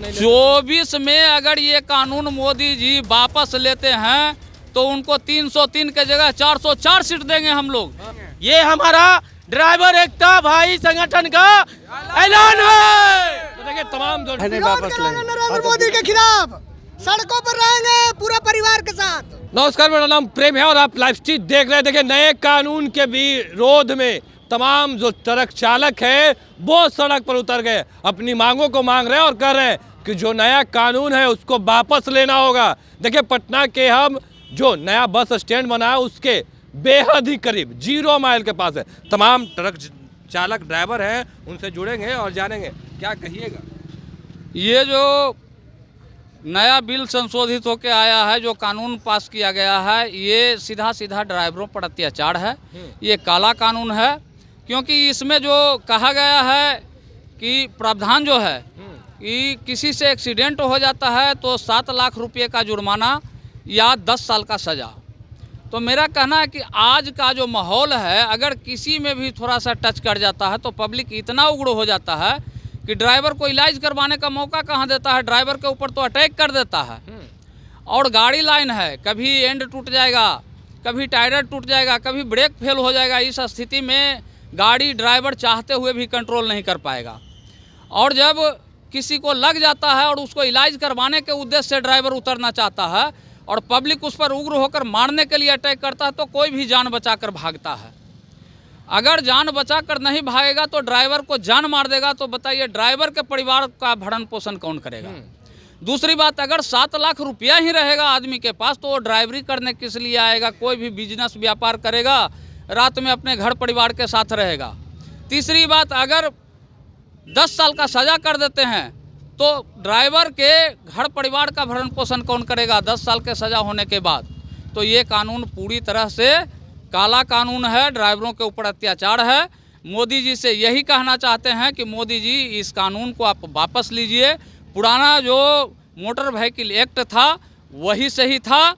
नहीं 24 में अगर ये कानून मोदी जी वापस लेते हैं तो उनको 303 के जगह 404 सीट देंगे हम लोग। ये हमारा ड्राइवर एकता भाई संगठन का ऐलान है। तो देखिए तमाम जो वापस नरेंद्र मोदी के खिलाफ सड़कों पर रहेंगे पूरा परिवार के साथ। नमस्कार, मेरा नाम प्रेम है और आप लाइव स्ट्रीट देख रहे हैं। देखिए नए कानून के विरोध में तमाम जो ट्रक चालक है वो सड़क पर उतर गए, अपनी मांगों को मांग रहे हैं और कह रहे हैं कि जो नया कानून है उसको वापस लेना होगा। देखिए पटना के हम जो नया बस स्टैंड बना है उसके बेहद ही करीब 0 माइल के पास है। तमाम ट्रक चालक ड्राइवर हैं, उनसे जुड़ेंगे और जानेंगे क्या कहिएगा। ये जो नया बिल संशोधित होकर आया है, जो कानून पास किया गया है, ये सीधा सीधा ड्राइवरों पर अत्याचार है। ये काला कानून है, क्योंकि इसमें जो कहा गया है कि प्रावधान जो है कि किसी से एक्सीडेंट हो जाता है तो 7 लाख रुपए का जुर्माना या 10 साल का सज़ा। तो मेरा कहना है कि आज का जो माहौल है, अगर किसी में भी थोड़ा सा टच कर जाता है तो पब्लिक इतना उग्र हो जाता है कि ड्राइवर को इलाज करवाने का मौका कहाँ देता है, ड्राइवर के ऊपर तो अटैक कर देता है। और गाड़ी लाइन है, कभी एंड टूट जाएगा, कभी टायर टूट जाएगा, कभी ब्रेक फेल हो जाएगा। इस स्थिति में गाड़ी ड्राइवर चाहते हुए भी कंट्रोल नहीं कर पाएगा। और जब किसी को लग जाता है और उसको इलाज करवाने के उद्देश्य से ड्राइवर उतरना चाहता है और पब्लिक उस पर उग्र होकर मारने के लिए अटैक करता है तो कोई भी जान बचाकर भागता है। अगर जान बचाकर नहीं भागेगा तो ड्राइवर को जान मार देगा, तो बताइए ड्राइवर के परिवार का भरण पोषण कौन करेगा। दूसरी बात, अगर 7 लाख रुपया ही रहेगा आदमी के पास तो वो ड्राइवरी करने किस लिए आएगा। कोई भी बिजनेस व्यापार करेगा, रात में अपने घर परिवार के साथ रहेगा। तीसरी बात, अगर 10 साल का सज़ा कर देते हैं तो ड्राइवर के घर परिवार का भरण पोषण कौन करेगा 10 साल के सज़ा होने के बाद। तो ये कानून पूरी तरह से काला कानून है, ड्राइवरों के ऊपर अत्याचार है। मोदी जी से यही कहना चाहते हैं कि मोदी जी इस कानून को आप वापस लीजिए। पुराना जो मोटर व्हीकल एक्ट था वही सही था,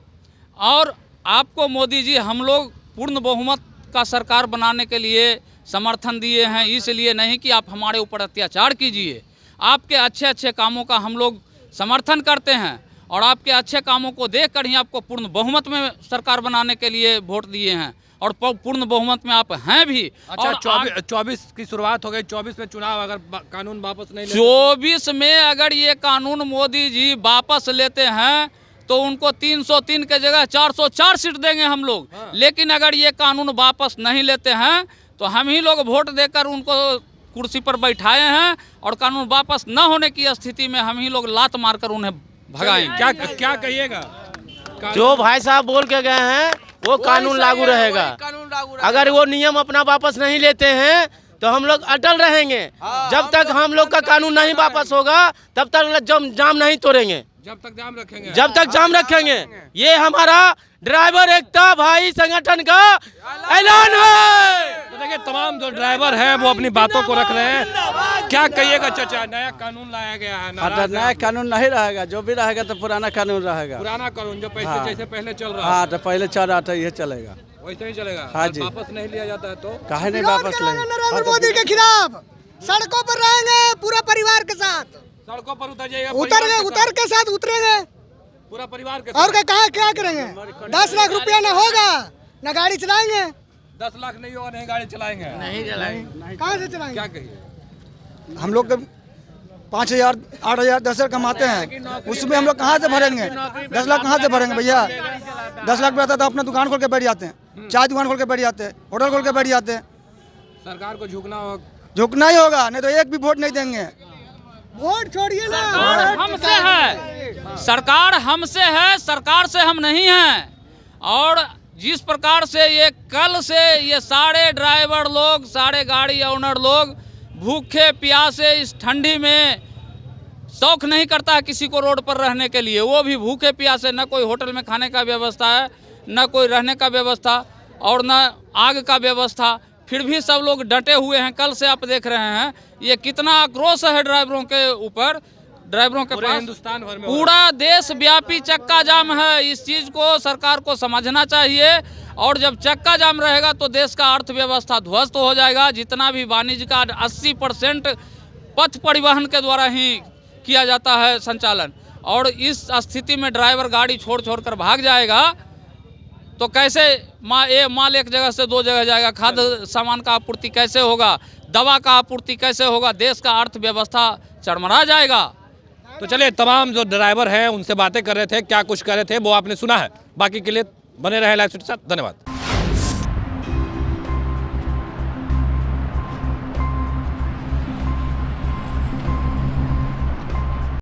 और आपको मोदी जी हम लोग पूर्ण बहुमत का सरकार बनाने के लिए समर्थन दिए हैं, इसलिए नहीं कि आप हमारे ऊपर अत्याचार कीजिए। आपके अच्छे अच्छे कामों का हम लोग समर्थन करते हैं और आपके अच्छे कामों को देखकर ही आपको पूर्ण बहुमत में सरकार बनाने के लिए वोट दिए हैं और पूर्ण बहुमत में आप हैं भी। अच्छा, और 24 की शुरुआत हो गई, 24 में चुनाव अगर कानून वापस नहीं लेते 24 में अगर ये कानून मोदी जी वापस लेते हैं तो उनको 303 के जगह 404 सीट देंगे हम लोग। लेकिन अगर ये कानून वापस नहीं लेते हैं तो हम ही लोग वोट देकर उनको कुर्सी पर बैठाए हैं और कानून वापस न होने की स्थिति में हम ही लोग लात मारकर उन्हें भगाएंगे। क्या कहिएगा। जो भाई साहब बोल के गए हैं वो कानून लागू रहेगा। अगर वो नियम अपना वापस नहीं लेते हैं तो हम लोग अटल रहेंगे। जब तक हम लोग का कानून नहीं वापस होगा तब तक जाम नहीं तोड़ेंगे, जब तक जाम रखेंगे, जब तक जाम रखेंगे। ये हमारा ड्राइवर एकता भाई संगठन का ऐलान है। तो देखिए तमाम जो ड्राइवर हैं वो अपनी बातों को रख रहे हैं। क्या कहिएगा चाचा, नया कानून लाया गया है, नया कानून नहीं रहेगा, जो भी रहेगा तो पुराना कानून रहेगा। पुराना कानून जो पैसे जैसे पहले चल रहा है। हाँ, तो पहले चल रहा था ये चलेगा, वैसे ही चलेगा। हाँ जी। वापस नहीं लिया जाता है तो काहे नहीं वापस लेंगे। नरेंद्र मोदी के खिलाफ सड़कों पर रहेंगे पूरा परिवार के साथ। सड़कों पर उतर जाएगा, उतर के साथ उतरेंगे पूरा परिवार के और क्या करेंगे। 10 लाख रुपया न होगा न गाड़ी चलाएंगे। 10 लाख नहीं होगा नहीं गाड़ी चलाएंगे, नहीं चलाएंगे। कहाँ से चलाएंगे। क्या कहिए। हम लोग 5,000 8,000 10,000 कमाते हैं, उसमें हम लोग कहाँ से भरेंगे। 10 लाख कहाँ से भरेंगे भैया। 10 लाख आता तो अपना दुकान खोल के बैठ जाते हैं, चाय दुकान खोल के बैठ जाते हैं, होटल खोल के बैठ जाते हैं। सरकार को झुकना ही होगा, नहीं तो एक भी वोट नहीं देंगे। वोट छोड़िए ना, हमसे है सरकार, हमसे है सरकार से हम नहीं हैं। और जिस प्रकार से ये कल से ये सारे ड्राइवर लोग, सारे गाड़ी ओनर लोग भूखे प्यासे इस ठंडी में शौक नहीं करता है किसी को रोड पर रहने के लिए, वो भी भूखे प्यासे, न कोई होटल में खाने का व्यवस्था है, न कोई रहने का व्यवस्था और न आग का व्यवस्था, फिर भी सब लोग डटे हुए हैं। कल से आप देख रहे हैं ये कितना आक्रोश है ड्राइवरों के ऊपर। ड्राइवरों के पास हिंदुस्तान भर में पूरा देश व्यापी चक्का जाम है। इस चीज़ को सरकार को समझना चाहिए। और जब चक्का जाम रहेगा तो देश का अर्थव्यवस्था ध्वस्त हो जाएगा। जितना भी वाणिज्य का 80% पथ परिवहन के द्वारा ही किया जाता है संचालन, और इस स्थिति में ड्राइवर गाड़ी छोड़ कर भाग जाएगा तो कैसे माल एक जगह से दो जगह जाएगा, खाद्य सामान का आपूर्ति कैसे होगा, दवा का आपूर्ति कैसे होगा, देश का अर्थव्यवस्था चरमरा जाएगा। तो चलिए, तमाम जो ड्राइवर हैं उनसे बातें कर रहे थे, क्या कुछ कर रहे थे वो आपने सुना है। बाकी के लिए बने रहे लाइव स्ट्रीट के साथ। धन्यवाद।